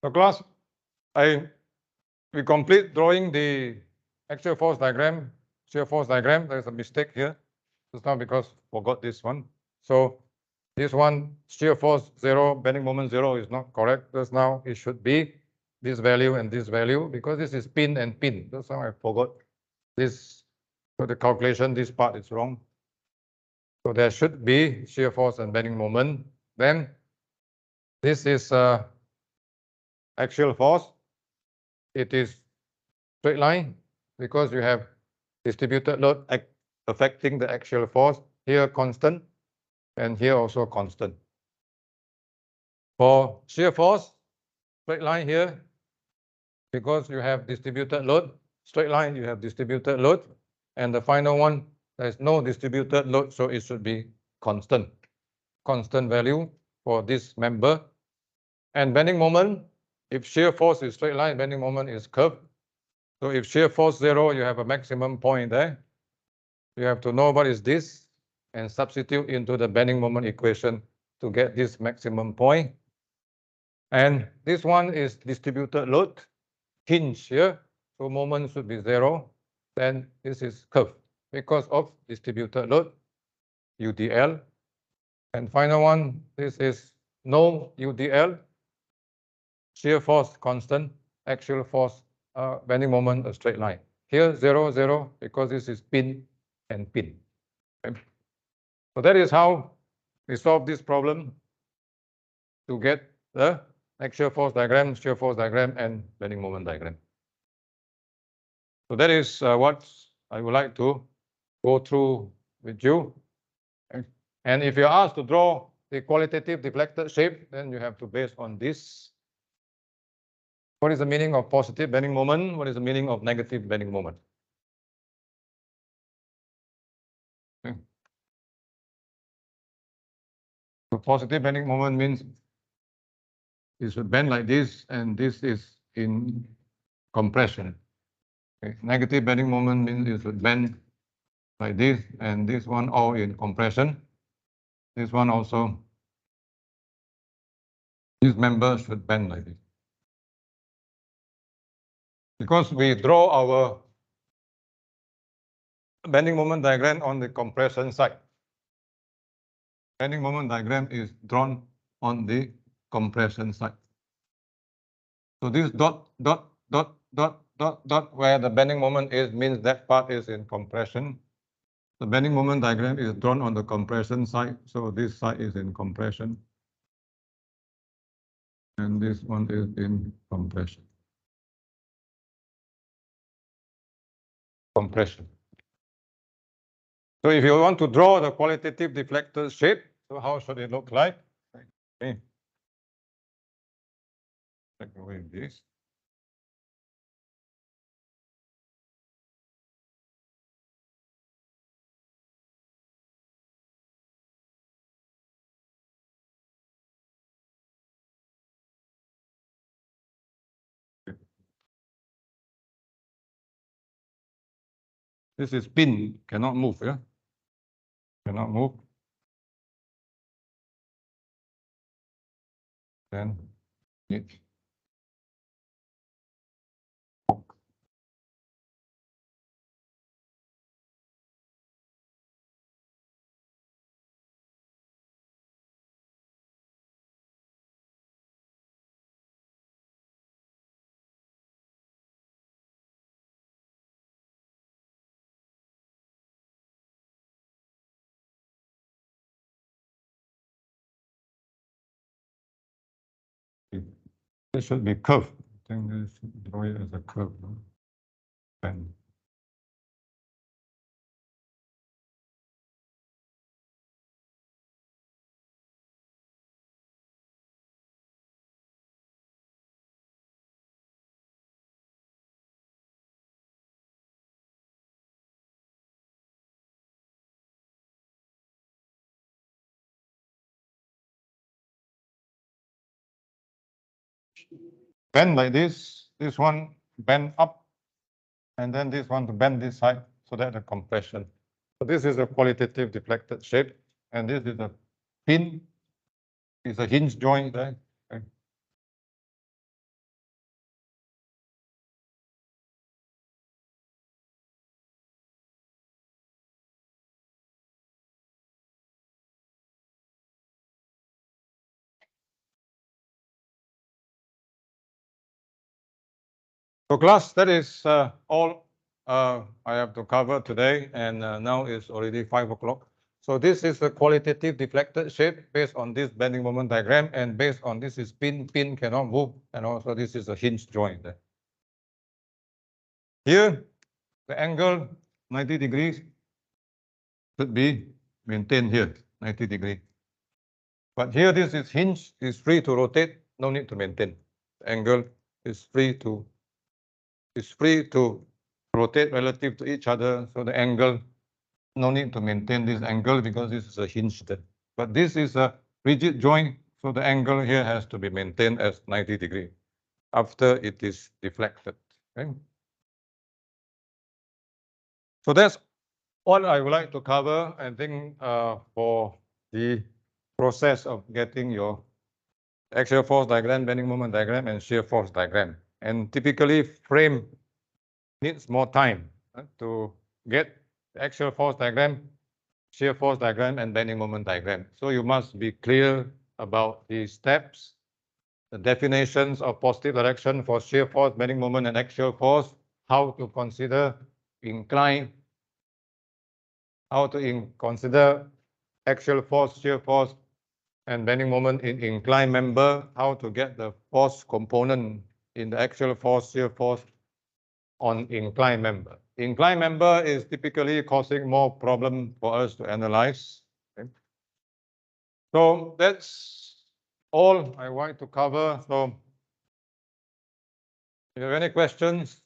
So class, we complete drawing the axial force diagram, shear force diagram. There's a mistake here. Just now because forgot this one. So this one, shear force 0, bending moment 0 is not correct. Just now it should be this value and this value because this is pin and pin. That's how I forgot this. So the calculation, this part is wrong. So there should be shear force and bending moment. Then this is axial force. It is straight line because you have distributed load affecting the axial force. Here constant and here also constant. For shear force, straight line here, because you have distributed load, straight line you have distributed load, and the final one, there is no distributed load, so it should be constant value for this member. And bending moment, if shear force is straight line, bending moment is curved. So if shear force 0, you have a maximum point there. You have to know what is this and substitute into the bending moment equation to get this maximum point. And this one is distributed load, hinge here, so moment should be 0. Then this is curve because of distributed load, UDL. And final one, this is no UDL, shear force constant, axial force, bending moment a straight line. Here 0, 0, because this is pin and pin. Okay. So that is how we solve this problem to get the axial force diagram, shear force diagram, and bending moment diagram. So that is what I would like to go through with you. And if you're asked to draw the qualitative deflected shape, then you have to base on this. What is the meaning of positive bending moment? What is the meaning of negative bending moment? Okay. So positive bending moment means it should bend like this, and this is in compression. Okay. Negative bending moment means it should bend like this, and this one all in compression. This one also, this member should bend like this. Because we draw our bending moment diagram on the compression side. Bending moment diagram is drawn on the compression side. So this dot, dot, dot, dot, dot, dot, where the bending moment is, means that part is in compression. The bending moment diagram is drawn on the compression side, so this side is in compression. And this one is in compression. So if you want to draw the qualitative deflector shape, so how should it look like? Okay. Take away this. This is pin, cannot move, yeah? Cannot move. Then it. This should be curved. I think this should draw it as a curve. And bend like this one bend up, and then this one to bend this side, so that the compression. So this is a qualitative deflected shape, and this is a pin, is a hinge joint there. Okay. So class, that is all I have to cover today, and now it's already 5 o'clock. So this is a qualitative deflected shape based on this bending moment diagram, and based on this is pin cannot move, and also this is a hinge joint. Here, the angle 90 degrees should be maintained here, 90 degree. But here this is hinge, is free to rotate, no need to maintain. The angle is free to rotate relative to each other, so the angle, no need to maintain this angle because this is a hinge there. But this is a rigid joint, so the angle here has to be maintained as 90 degree after it is deflected. Okay? So that's all I would like to cover, I think, for the process of getting your axial force diagram, bending moment diagram, and shear force diagram. And typically, frame needs more time to get the axial force diagram, shear force diagram, and bending moment diagram. So you must be clear about the steps, the definitions of positive direction for shear force, bending moment, and axial force, how to consider incline, how to consider axial force, shear force, and bending moment in inclined member, how to get the force component in the axial force, shear force on inclined member. Inclined member is typically causing more problem for us to analyze. Okay? So that's all I want to cover. So if you have any questions,